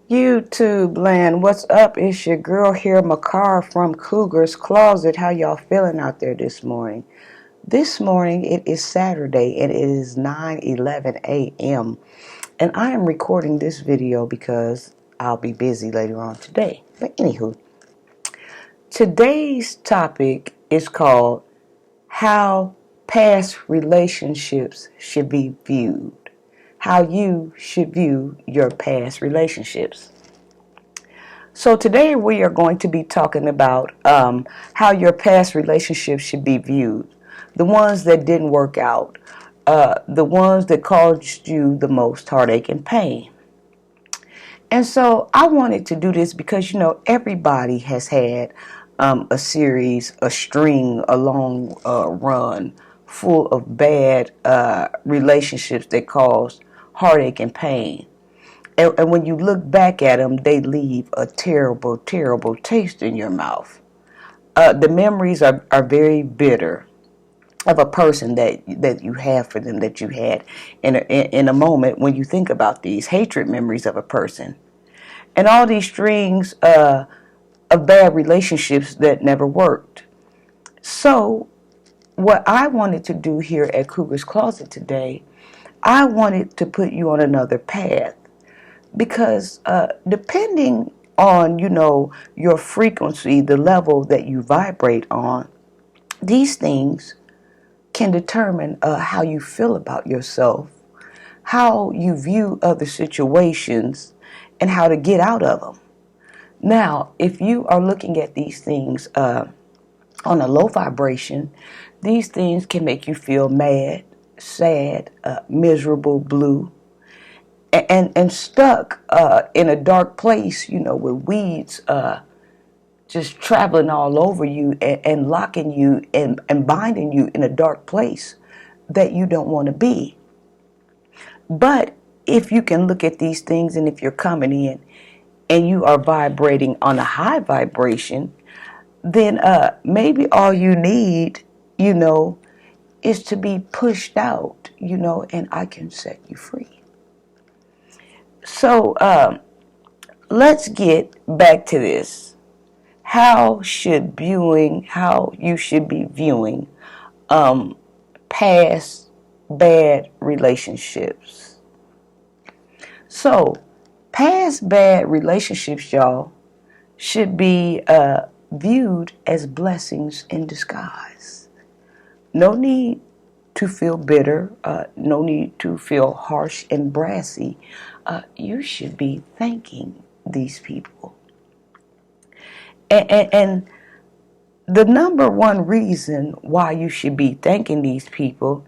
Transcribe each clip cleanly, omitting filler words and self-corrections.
YouTube land, what's up? It's your girl here, Makar from Cougar's Closet. How y'all feeling out there this morning? This morning it is Saturday and it is 9:11 a.m. and I am recording this video because I'll be busy later on today. But anywho, today's topic is called how past relationships should be viewed. How you should view your past relationships. So today we are going to be talking about how your past relationships should be viewed. The ones that didn't work out. The ones that caused you the most heartache and pain. And so I wanted to do this because, everybody has had a series, a string, a long run full of bad relationships that caused heartache and pain. And when you look back at them, they leave a terrible, terrible taste in your mouth. The memories are very bitter of a person that you have for them, that you had in a moment when you think about these hatred memories of a person. And all these strings of bad relationships that never worked. So what I wanted to do here at Cougar's Closet today, I wanted to put you on another path. Because depending on, your frequency, the level that you vibrate on, these things can determine how you feel about yourself, how you view other situations, and how to get out of them. Now, if you are looking at these things on a low vibration, these things can make you feel mad, sad, miserable, blue, and stuck in a dark place, with weeds just traveling all over you and locking you and binding you in a dark place that you don't want to be. But if you can look at these things, and if you're coming in and you are vibrating on a high vibration, then maybe all you need, is to be pushed out, and I can set you free. So let's get back to this. How you should be viewing past bad relationships. So past bad relationships, y'all, should be viewed as blessings in disguise. No need to feel bitter, no need to feel harsh and brassy. You should be thanking these people. And the number one reason why you should be thanking these people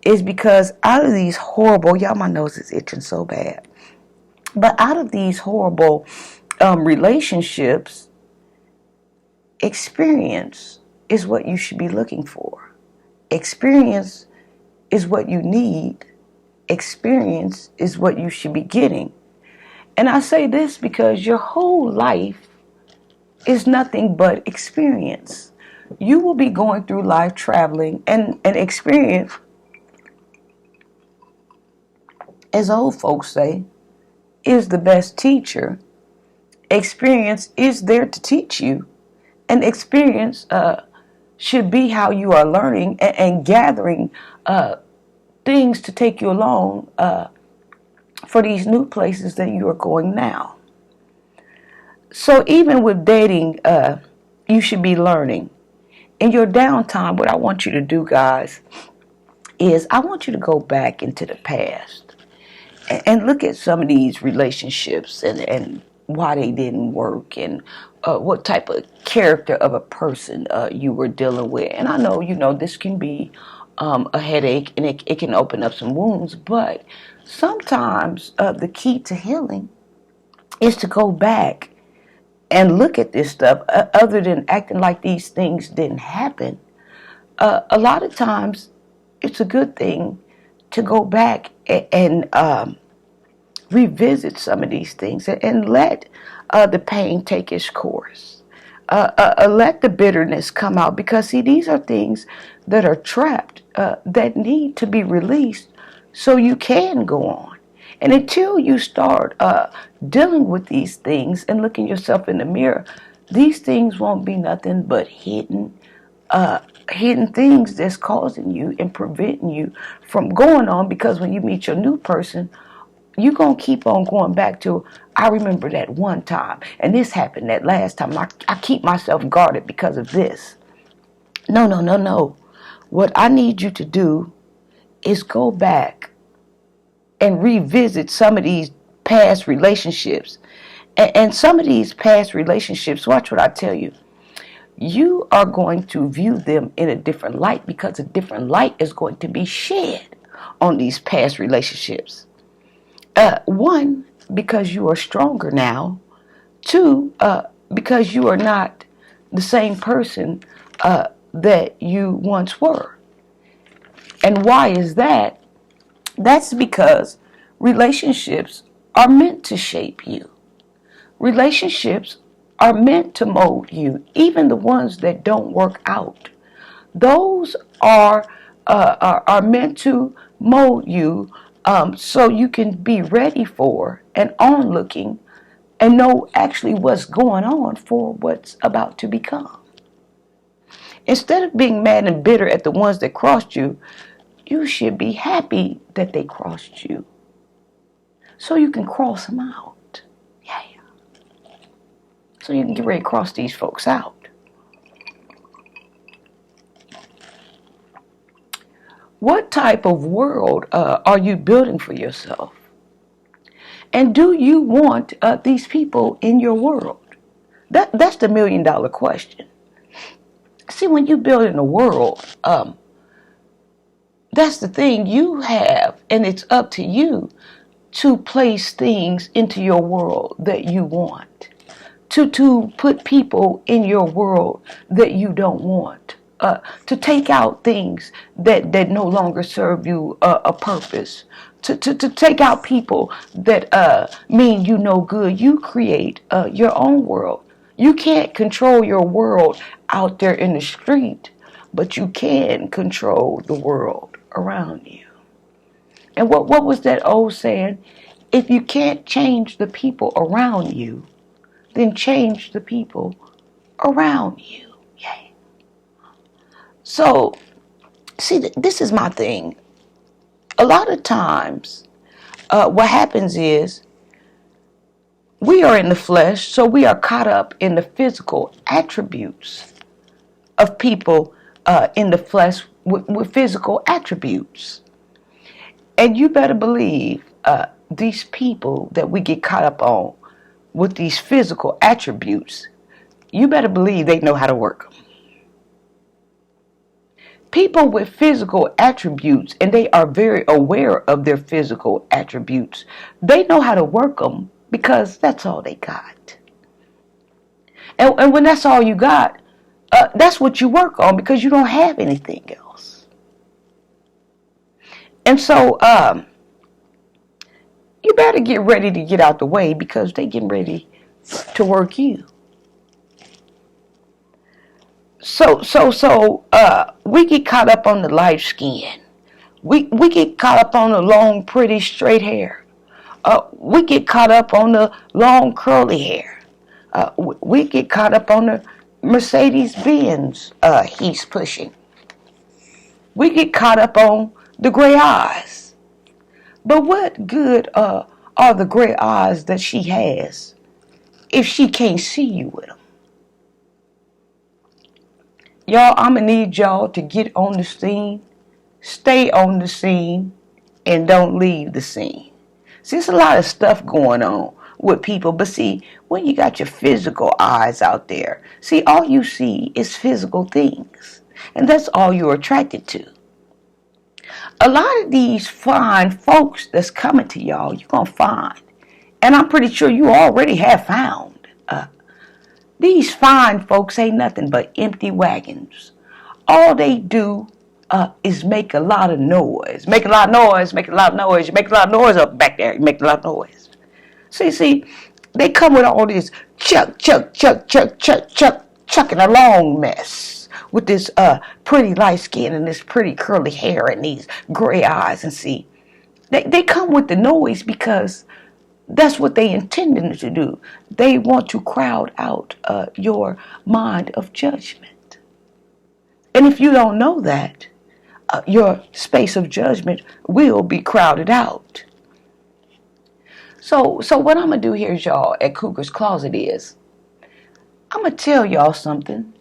is because out of these horrible, y'all, my nose is itching so bad, but out of these horrible relationships, experience is what you should be looking for. Experience is what you need. Experience is what you should be getting. And I say this because your whole life is nothing but experience. You will be going through life traveling, and experience, as old folks say, is the best teacher. Experience is there to teach you, and experience should be how you are learning and gathering things to take you along for these new places that you are going now. So even with dating, you should be learning. In your downtime, what I want you to do, guys, is I want you to go back into the past and look at some of these relationships and why they didn't work, and what type of character of a person you were dealing with. And I know, this can be a headache, and it can open up some wounds, but sometimes the key to healing is to go back and look at this stuff. Other than acting like these things didn't happen, a lot of times it's a good thing to go back and revisit some of these things and let the pain take its course. Let the bitterness come out, because see, these are things that are trapped that need to be released so you can go on. And until you start dealing with these things and looking yourself in the mirror, these things won't be nothing but hidden things that's causing you and preventing you from going on. Because when you meet your new person, you're going to keep on going back to, I remember that one time, and this happened that last time. I keep myself guarded because of this. No, no, no, no. What I need you to do is go back and revisit some of these past relationships. And some of these past relationships, watch what I tell you. You are going to view them in a different light, because a different light is going to be shed on these past relationships. One, because you are stronger now. Two, because you are not the same person that you once were. And why is that? That's because relationships are meant to shape you. Relationships are meant to mold you, even the ones that don't work out. Those are meant to mold you, so you can be ready for and onlooking and know actually what's going on for what's about to become. Instead of being mad and bitter at the ones that crossed you, you should be happy that they crossed you, so you can cross them out. Yeah. So you can get ready to cross these folks out. What type of world are you building for yourself? And do you want these people in your world? That's the $1 million question. See, when you build in a world, that's the thing you have, and it's up to you to place things into your world that you want, to put people in your world that you don't want, to take out things that no longer serve you a purpose, to take out people that mean you no good. You create your own world. You can't control your world out there in the street, but you can control the world around you. And what was that old saying? If you can't change the people around you, then change the people around you. Yeah. So, see, this is my thing. A lot of times, what happens is we are in the flesh, so we are caught up in the physical attributes of people in the flesh with physical attributes. And you better believe these people that we get caught up on with these physical attributes, you better believe they know how to work them. People with physical attributes, and they are very aware of their physical attributes, they know how to work them because that's all they got. And when that's all you got, that's what you work on, because you don't have anything else. And so you better get ready to get out the way, because they getting ready to work you. So we get caught up on the light skin. We get caught up on the long, pretty, straight hair. We get caught up on the long, curly hair. We get caught up on the Mercedes-Benz he's pushing. We get caught up on the gray eyes. But what good are the gray eyes that she has if she can't see you with them? Y'all, I'm going to need y'all to get on the scene, stay on the scene, and don't leave the scene. See, there's a lot of stuff going on with people, but see, when you got your physical eyes out there, see, all you see is physical things, and that's all you're attracted to. A lot of these fine folks that's coming to y'all, you're going to find, and I'm pretty sure you already have found, these fine folks ain't nothing but empty wagons. All they do is make a lot of noise. Make a lot of noise, make a lot of noise. You make a lot of noise up back there. You make a lot of noise. See, they come with all this chucking a long mess with this pretty light skin and this pretty curly hair and these gray eyes. And see, They come with the noise because that's what they intended to do. They want to crowd out your mind of judgment. And if you don't know that, your space of judgment will be crowded out. So what I'm going to do here, y'all, at Cougar's Closet is, I'm going to tell y'all something.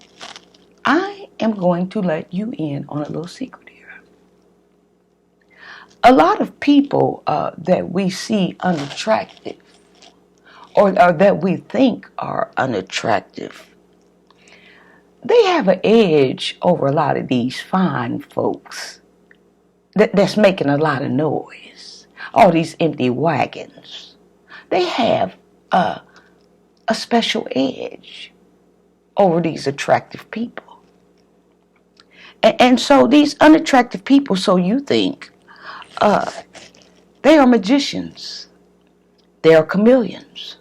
I am going to let you in on a little secret here. A lot of people that we see unattractive, or that we think are unattractive, they have an edge over a lot of these fine folks that's making a lot of noise. All these empty wagons. They have a special edge over these attractive people. And so these unattractive people, so you think, they are magicians. They are chameleons.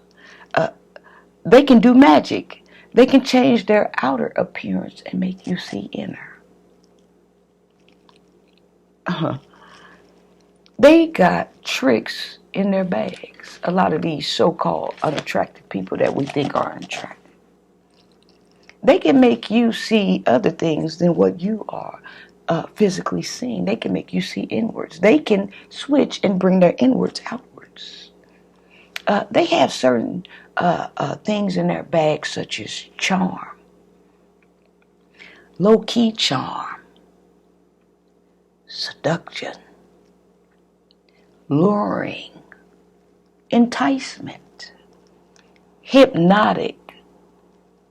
They can do magic. They can change their outer appearance and make you see inner. They got tricks in their bags. A lot of these so-called unattractive people that we think are unattractive. They can make you see other things than what you are physically seeing. They can make you see inwards. They can switch and bring their inwards outwards. They have certain things in their bag, such as charm, low-key charm, seduction, luring, enticement, hypnotic,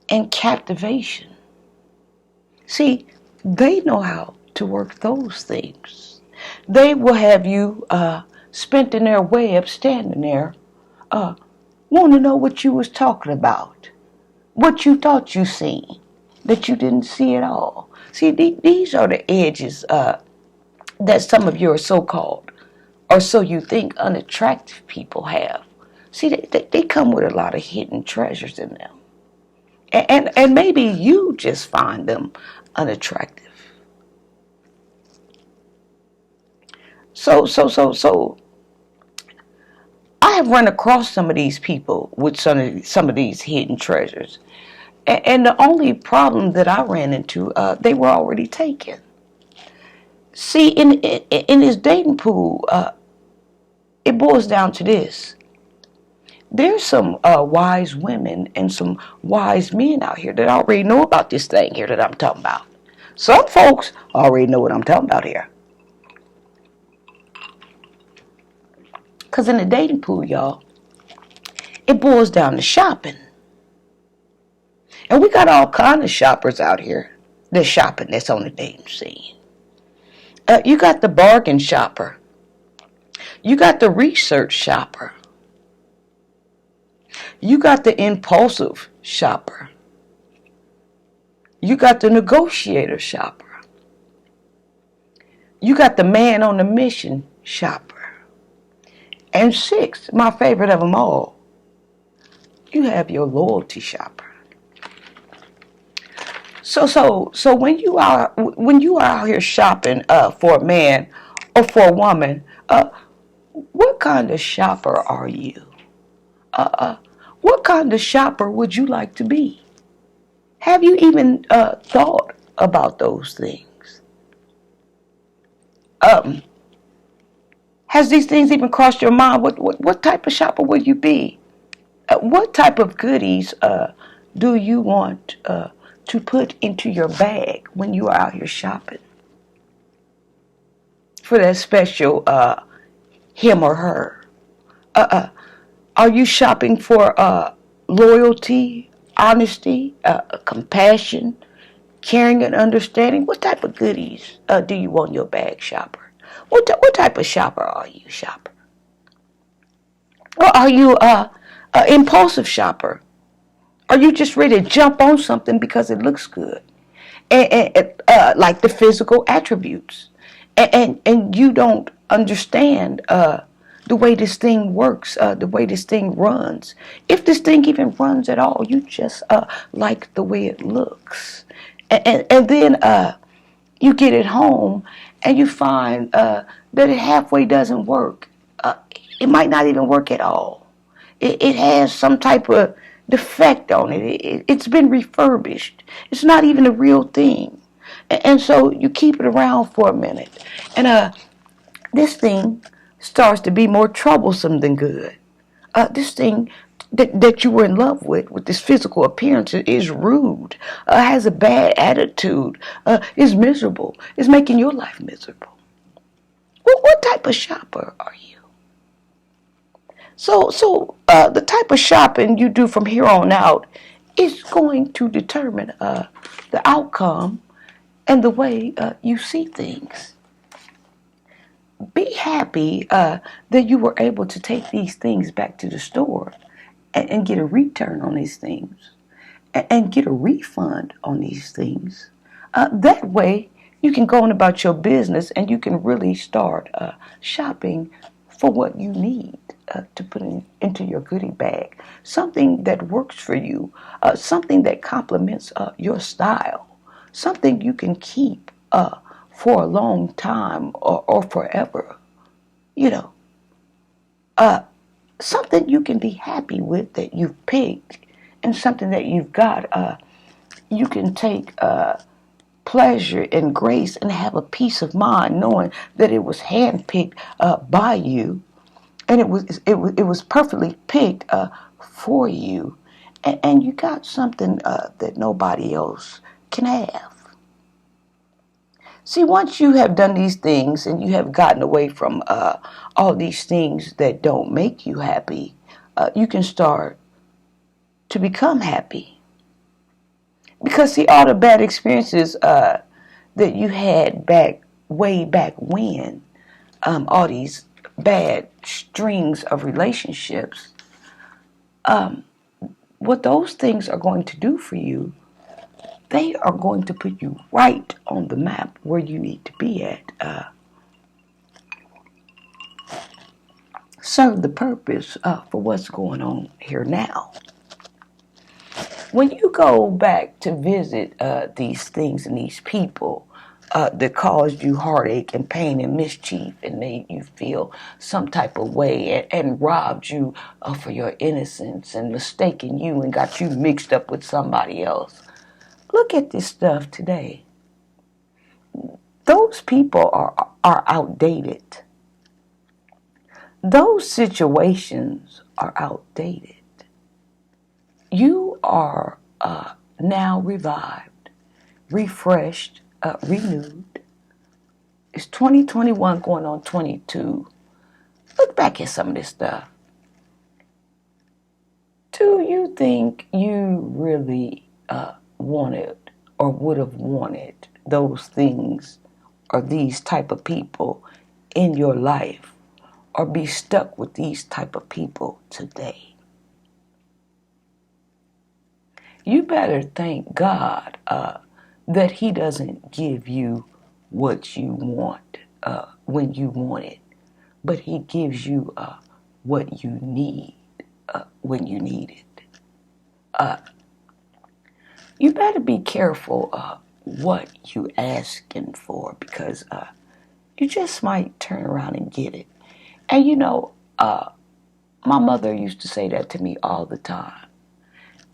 and captivation. See, they know how to work those things. They will have you spent in their web, standing there, want to know what you was talking about, what you thought you seen, that you didn't see at all. See, these are the edges that some of your so-called, or so you think, unattractive people have. See, they come with a lot of hidden treasures in them. And maybe you just find them unattractive. So I have run across some of these people with some of these hidden treasures. And the only problem that I ran into, they were already taken. See, in this dating pool, it boils down to this. There's some wise women and some wise men out here that already know about this thing here that I'm talking about. Some folks already know what I'm talking about here. Because in the dating pool, y'all, it boils down to shopping. And we got all kind of shoppers out here. There's shopping that's on the dating scene. You got the bargain shopper. You got the research shopper. You got the impulsive shopper. You got the negotiator shopper. You got the man on a mission shopper. And 6, my favorite of them all, you have your loyalty shopper. So when you are out here shopping for a man or for a woman, what kind of shopper are you? What kind of shopper would you like to be? Have you even thought about those things? Has these things even crossed your mind? What type of shopper would you be? What type of goodies do you want to put into your bag when you are out here shopping for that special him or her? Are you shopping for loyalty, honesty, compassion, caring, and understanding? What type of goodies do you want in your bag, shopper? What type of shopper are you, shopper? Or are you an impulsive shopper? Are you just ready to jump on something because it looks good? And like the physical attributes. And you don't understand the way this thing works, the way this thing runs. If this thing even runs at all, you just like the way it looks. And then you get it home and you find that it halfway doesn't work. it might not even work at all. It has some type of defect on it. It's been refurbished. It's not even a real thing. And so you keep it around for a minute. And this thing starts to be more troublesome than good. This thing that you were in love with this physical appearance, is rude, has a bad attitude, is miserable, is making your life miserable. What type of shopper are you? So the type of shopping you do from here on out is going to determine the outcome and the way you see things. Be happy that you were able to take these things back to the store and get a return on these things and get a refund on these things. That way, you can go on about your business and you can really start shopping for what you need to put into your goodie bag. Something that works for you, something that complements your style, something you can keep for a long time or forever. You know, something you can be happy with that you've picked and something that you've got. You can take pleasure and grace and have a peace of mind knowing that it was handpicked by you and it was perfectly picked for you, and you got something that nobody else can have. See, once you have done these things and you have gotten away from all these things that don't make you happy, you can start to become happy. Because see, all the bad experiences that you had way back when, all these bad strings of relationships, what those things are going to do for you, they are going to put you right on the map where you need to be at. Serve the purpose for what's going on here now. When you go back to visit these things and these people that caused you heartache and pain and mischief and made you feel some type of way and robbed you for your innocence and mistaken you and got you mixed up with somebody else, look at this stuff today. Those people are outdated. Those situations are outdated. You are now revived, refreshed, renewed. It's 2021 going on 22. Look back at some of this stuff. Do you think you really wanted or would have wanted those things or these type of people in your life, or be stuck with these type of people today? You better thank God that He doesn't give you what you want when you want it, but He gives you what you need when you need it. You better be careful what you asking for, because you just might turn around and get it. And you know, my mother used to say that to me all the time.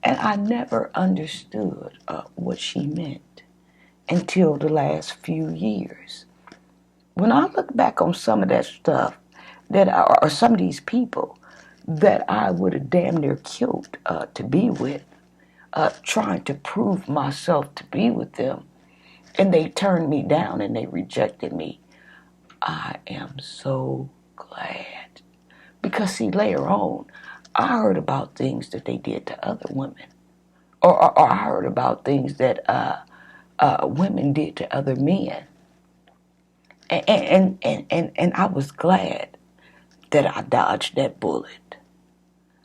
And I never understood what she meant until the last few years. When I look back on some of that stuff, or some of these people that I would have damn near killed to be with, trying to prove myself to be with them, and they turned me down and they rejected me, I am so glad. Because see, later on, I heard about things that they did to other women, or I heard about things that women did to other men, and I was glad that I dodged that bullet.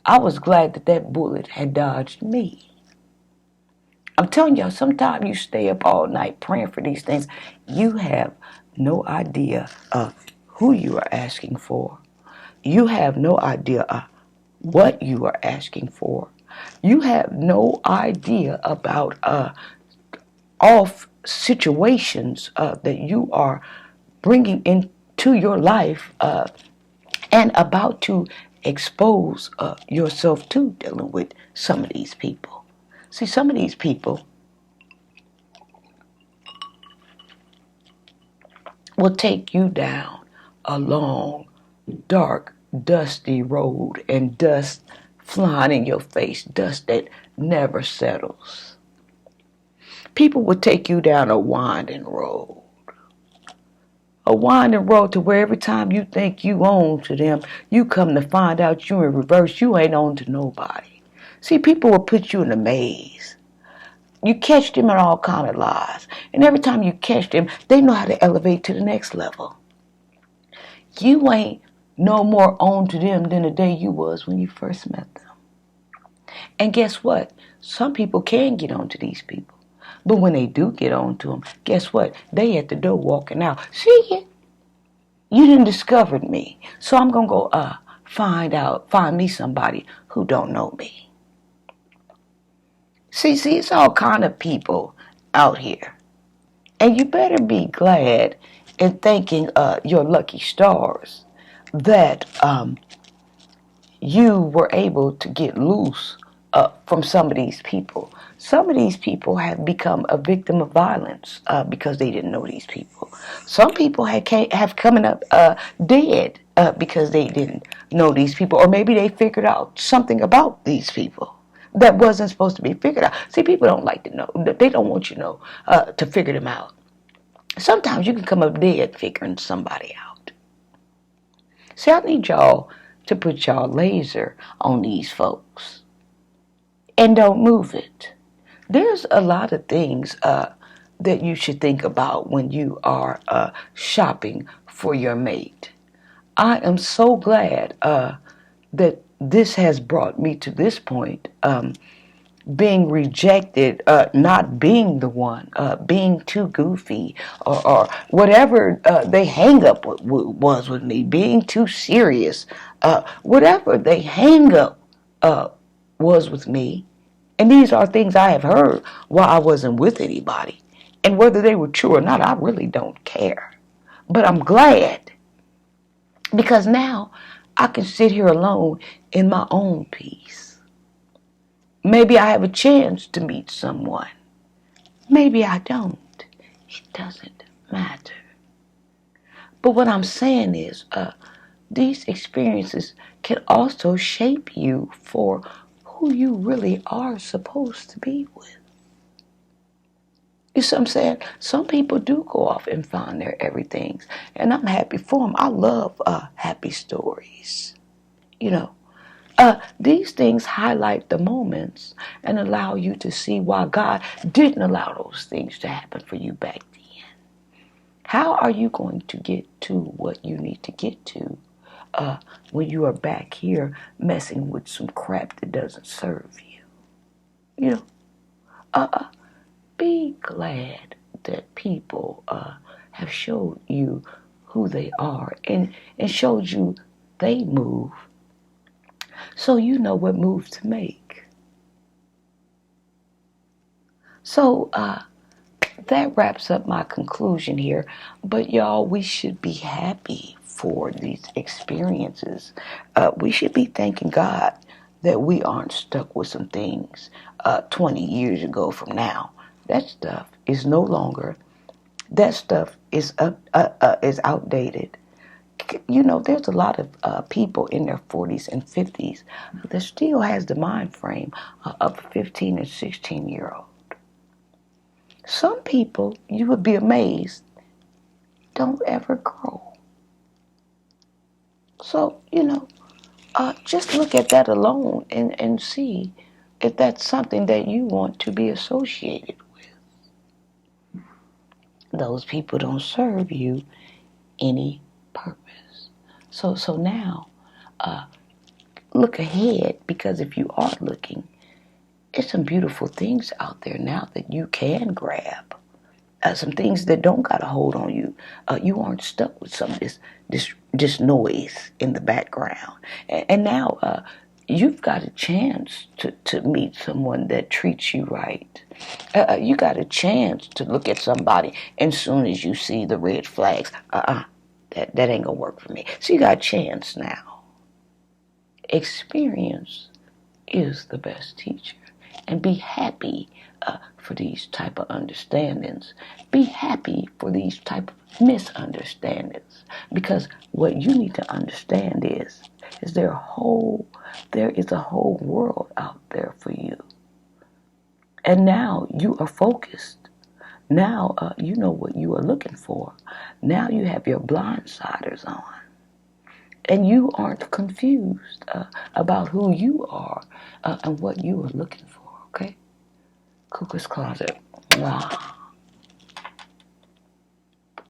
I was glad that that bullet had dodged me. I'm telling y'all, sometimes you stay up all night praying for these things. You have no idea who you are asking for. You have no idea what you are asking for. You have no idea about all situations that you are bringing into your life and about to expose yourself to dealing with some of these people. See, some of these people will take you down a long, dark, dusty road, and dust flying in your face, dust that never settles. People will take you down a winding road. A winding road to where every time you think you own to them, you come to find out you in reverse, you ain't on to nobody. See, people will put you in a maze. You catch them in all kind of lies. And every time you catch them, they know how to elevate to the next level. You ain't no more on to them than the day you was when you first met them. And guess what? Some people can get on to these people. But when they do get on to them, guess what? They at the door walking out. See, you didn't discover me. So I'm going to go find me somebody who don't know me. See, it's all kind of people out here. And you better be glad and thanking your lucky stars that you were able to get loose from some of these people. Some of these people have become a victim of violence because they didn't know these people. Some people have coming up dead because they didn't know these people, or maybe they figured out something about these people that wasn't supposed to be figured out. See, people don't like to know. They don't want you to know to figure them out. Sometimes you can come up dead figuring somebody out. See, I need y'all to put y'all laser on these folks and don't move it. There's a lot of things that you should think about when you are shopping for your mate. I am so glad that this has brought me to this point. Being rejected, not being the one, being too goofy, or whatever they hang up was with me, being too serious, whatever they hang up was with me. And these are things I have heard while I wasn't with anybody. And whether they were true or not, I really don't care. But I'm glad, because now I can sit here alone in my own peace. Maybe I have a chance to meet someone. Maybe I don't. It doesn't matter. But what I'm saying is, these experiences can also shape you for who you really are supposed to be with. You see what I'm saying? Some people do go off and find their everythings, and I'm happy for them. I love happy stories. You know. These things highlight the moments and allow you to see why God didn't allow those things to happen for you back then. How are you going to get to what you need to get to when you are back here messing with some crap that doesn't serve you? You know, be glad that people have showed you who they are and showed you they move, so you know what move to make. So that wraps up my conclusion here. But y'all, we should be happy for these experiences. We should be thanking God that we aren't stuck with some things 20 years ago from now. That stuff is no longer. That stuff is outdated. You know, there's a lot of people in their 40s and 50s that still has the mind frame of a 15 and 16-year-old. Some people, you would be amazed, don't ever grow. So, you know, just look at that alone and see if that's something that you want to be associated with. Those people don't serve you any purpose. So now, look ahead, because if you are looking, there's some beautiful things out there now that you can grab. Some things that don't got a hold on you. You aren't stuck with some of this noise in the background. And now you've got a chance to meet someone that treats you right. You got a chance to look at somebody, and as soon as you see the red flags, That ain't gonna work for me. So you got a chance now. Experience is the best teacher. And be happy for these type of understandings. Be happy for these type of misunderstandings. Because what you need to understand is there is a whole world out there for you. And now you are focused. Now you know what you are looking for. Now you have your blindsiders on. And you aren't confused about who you are and what you are looking for, okay? Cuckoo's Closet. Wow.